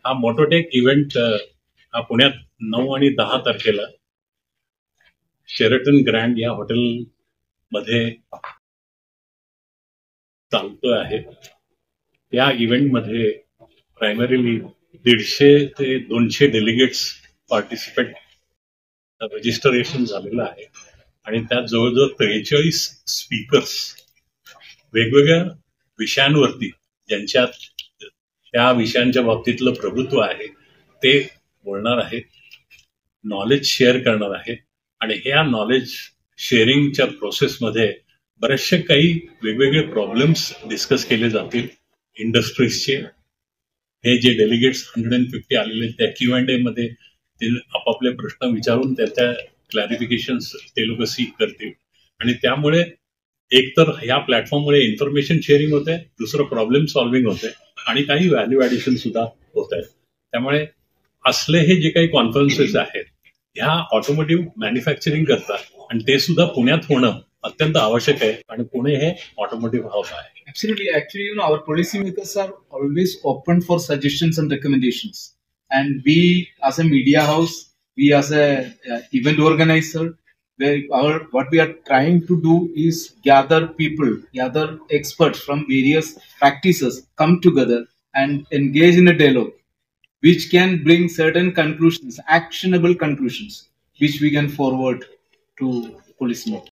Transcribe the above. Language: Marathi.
हा मोटोटेक इव्हेंट हा पुण्यात 9 आणि 10 तारखेला शेरटन ग्रँड या हॉटेल मध्ये चालतोय आहे. या इव्हेंटमध्ये प्रायमरीली 150 ते 200 डेलिगेट्स पार्टिसिपेट रजिस्ट्रेशन झालेलं आहे आणि त्यात जवळजवळ 43 स्पीकर्स वेगवेगळ्या विषयांवरती ज्यांच्यात त्या विषयांच्या बाबतीतलं प्रभुत्व आहे ते बोलणार आहेत, नॉलेज शेअर करणार आहेत आणि ह्या नॉलेज शेअरिंगच्या प्रोसेसमध्ये बरेचसे काही वेगवेगळे प्रॉब्लेम्स डिस्कस केले जातील इंडस्ट्रीजचे. हे जे डेलिगेट्स 150 आलेले त्या Q&A मध्ये ते आपापले प्रश्न विचारून त्याच्या क्लॅरिफिकेशन्स ते लोक सीक करतील आणि त्यामुळे एकतर ह्या प्लॅटफॉर्ममुळे इन्फॉर्मेशन शेअरिंग होते, दुसरं प्रॉब्लेम सॉल्व्हिंग होते आणि काही व्हॅल्यू ऍडिशन सुद्धा होत आहे. त्यामुळे असले हे जे काही कॉन्फरन्सेस आहेत ह्या ऑटोमोटिव्ह मॅन्युफॅक्चरिंग करतात आणि ते सुद्धा पुण्यात होणं अत्यंत आवश्यक आहे आणि पुणे हे ऑटोमोटिव्ह हब आहे. Absolutely. Actually, our policymakers are always open for suggestions and recommendations. And we, as a media house, we as a event organizer, what we are trying to do is gather people, gather experts from various practices, come together and engage in a dialogue, which can bring certain conclusions, actionable conclusions, which we can forward to policymakers.